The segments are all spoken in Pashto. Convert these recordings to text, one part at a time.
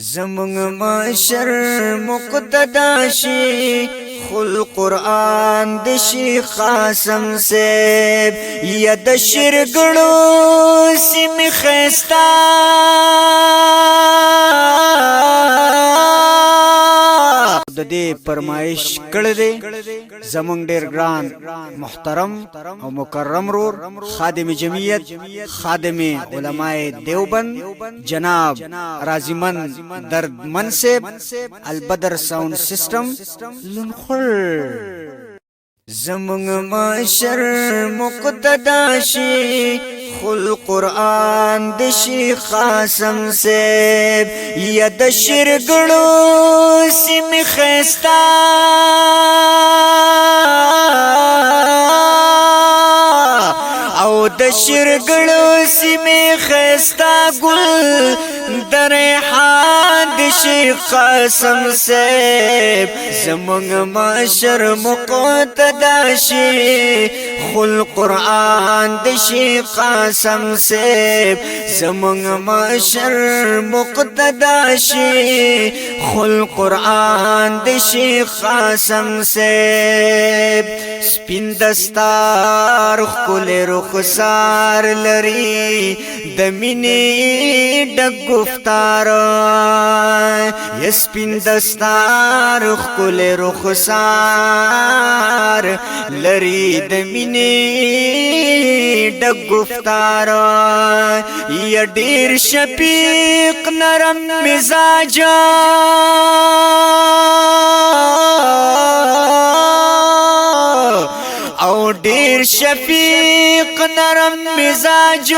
زمون معاشر مقتدا شي خل قرآن د شیخ قاسم سیب یا د شرګړو سیم خستا د دې فرمایش کړه دې زمونږ ډېر ګران محترم او مکرم رور خادم جمعیت خادم علماء دیوبند جناب رازمن درد منصب البدر ساؤنڈ سسٹم لنخل زمونږ معاشر مقتدا شي خل قرآن د شیخ قاسم سیب یا د شرګړو سیم خستا او د شرګړو سیم خستا ګل در ریحان د شیخ قاسم سیب زمونږ معاشر مقتدا شي خل قرآن د شیخ قاسم سیب زمونږ معاشر مقتدا شي خل قرآن د شیخ قاسم سیب سپین دستار خل رخسار لري د مینې ډک گفتار یا سپین دستار خل رخسار لري د مینې ډک گفتار یا ډیر شفیق نرم مزاج او ډیر شفیق نرم مزاج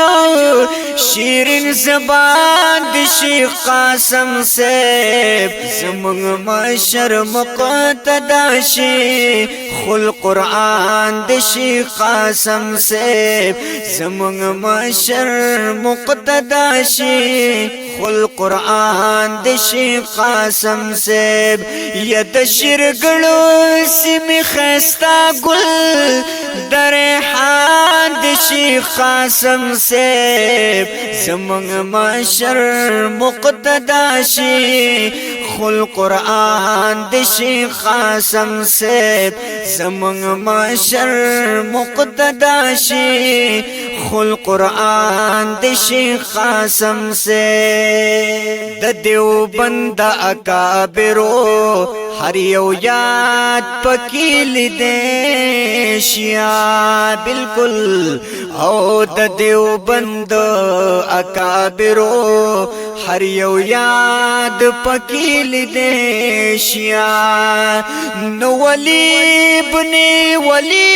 شیرین زبان د شیخ قاسم سیب زمونږ معاشر مقتدا شي خل قرآن د شیخ قاسم سیب زمونږ معاشر مقتدا شي خل قرآن د شیخ قاسم سیب یا د شرګړو سیم خستا ګل در ریحان د شیخ قاسم سیب زمونږ معاشر مقتدا شي خل قرآن د شیخ قاسم سیب زمونږ معاشر مقتدا شي خل قرآن د شیخ قاسم سیب د دیوبند اکابرو هر یو یاد پکې لیدې شیا بالکل او د دیوبند اکابرو هر یو یاد پکې لیدې شیا نو ولی ابن ولی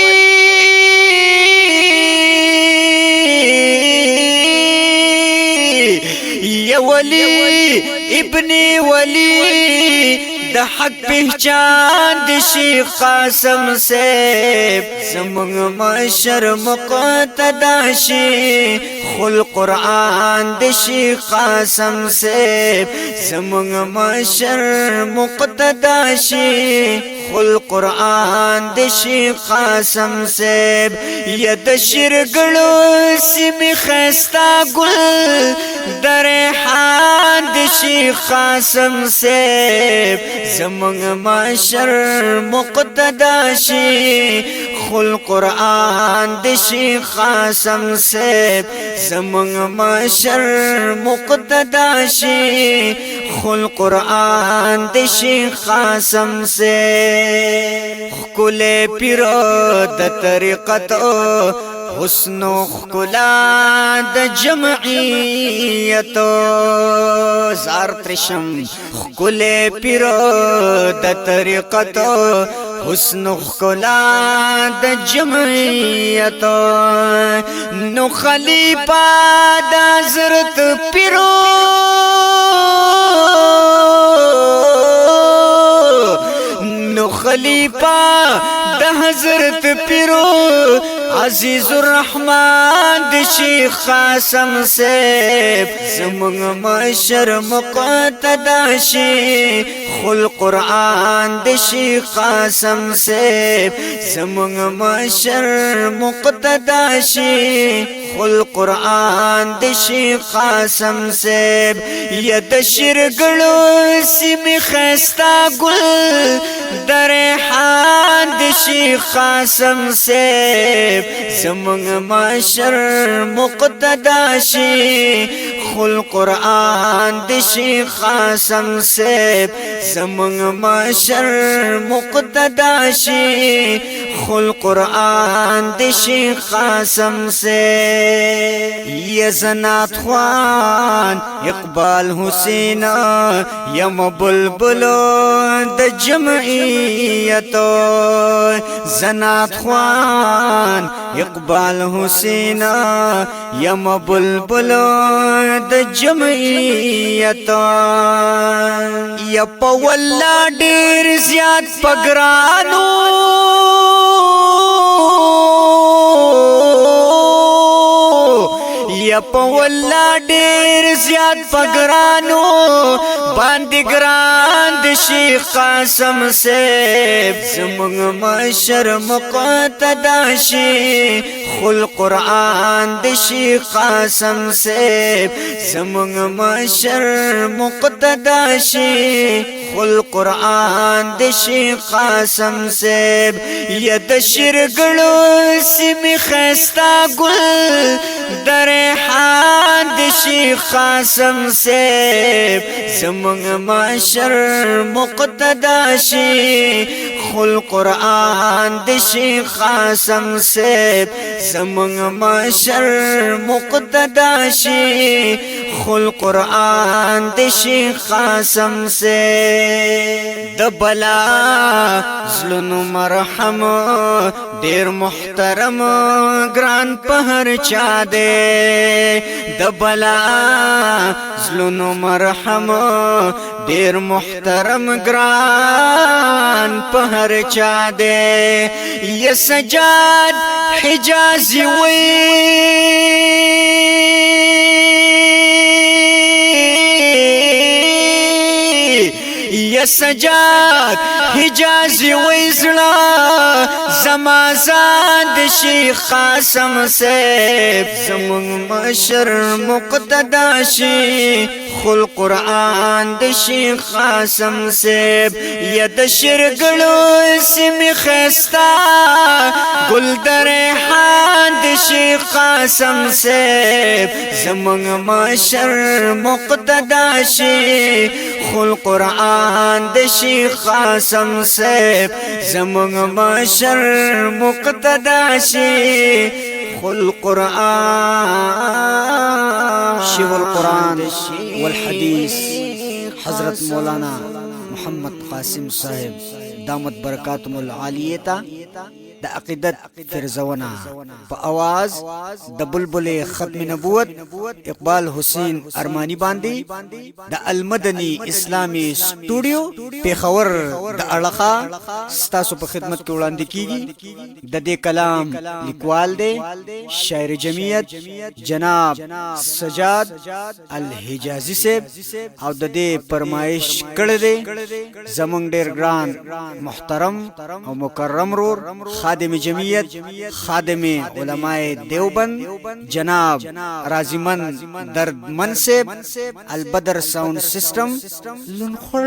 یا ولی ابن ولی د حق پہچان د شیخ قاسم سیب زمونږ معاشر مقتدا شي خل قرآن د شیخ قاسم سیب زمونږ معاشر مقتدا شي خل قرآن د شیخ قاسم سیب یا د شرګړو سیم خستا ګل در ریحان د شیخ قاسم سیب زمونږ معاشر مقتدا شي خل قرآن د شیخ قاسم سیب زمونږ معاشر مقتدا شي خل قرآن د شیخ قاسم سیب خل پیر د طریقت حسن و خلا د جمعیت زار ترشم خل پیر د طریقت حسن و خلا د جمعیت نو خلیفہ د حضرت پیرو نو خلیفہ د حضرت پیرو عزیز الرحمن د شیخ قاسم صاحب زمون مشر مقتدا شیخ القرآن د شیخ قاسم صاحب زمون مشر مقتدا شیخ القرآن د شیخ قاسم صاحب یا د شرګړو سیمې خستا ګل د ریحان د شیخ قاسم صاحب زمونږ مشر مقتدا شیخ القرآن د شیخ قاسم صاحب زمونږ مشر مقتدا شیخ القرآن د شیخ قاسم صاحب یا زنات خوان اقبال حسین یم بلبلو د جمعیتو زنات خوان اقبال حسین یم بلبلو د جمعیتو یا پولا ډیر زیات پګرانو یا پولا ډیر زیات پګرانو باندې ګران د شیخ قاسم صاحب زمونږ مشر مقتدا شیخ القرآن د شیخ قاسم صاحب زمونږ مشر مقتدا شیخ القرآن د شیخ قاسم صاحب یا د شرګړو سیمې خستا ګل د ریحان د شیخ قاسم صاحب زمونږ مشر مقتدا شیخ القرآن د شیخ قاسم صاحب زمونږ مشر مقتدا شیخ القرآن د شیخ قاسم صاحب د بلا زلونو مرحم ډیر محترم ګران په هر چا دے د بلا زلونو مرحم ډیر محترم ګران په هر چا دے یا سجاد حجازی وی یا سجاد حجازی ویزلا زمازان د شیخ قاسم صاحب زمون مشر مقتدا شیخ القرآن د شیخ قاسم صاحب یا د شرګړو سیمې خستا ګل د ریحان د شیخ قاسم صاحب زمون مشر مقتدا شیخ القرآن د شیخ قاسم صاحب زمون مشر مقتدا شیخ القرآن شیخ القرآن والحدیث حضرت مولانا محمد قاسم صاحب دامت برکاتم العالیتا د عقیدت فرزونا په आवाज د بلبل ختم نبوت اقبال حسین ارمانی باندې د المدنی اسلامی سټوډیو پیښور د اړخا ستاسو په خدمت کې وړاندې کیږي د دې کلام لیکوال دی شاعر جمعیت جناب سجاد الحجازی صاحب او د دې فرمایش کړی دی زمونږ ډیر ګران محترم او مکرم رور خادم جمعیت خادم علماء دیوبند جناب رازمن درد منصب البدر ساؤنڈ سسٹم لنخر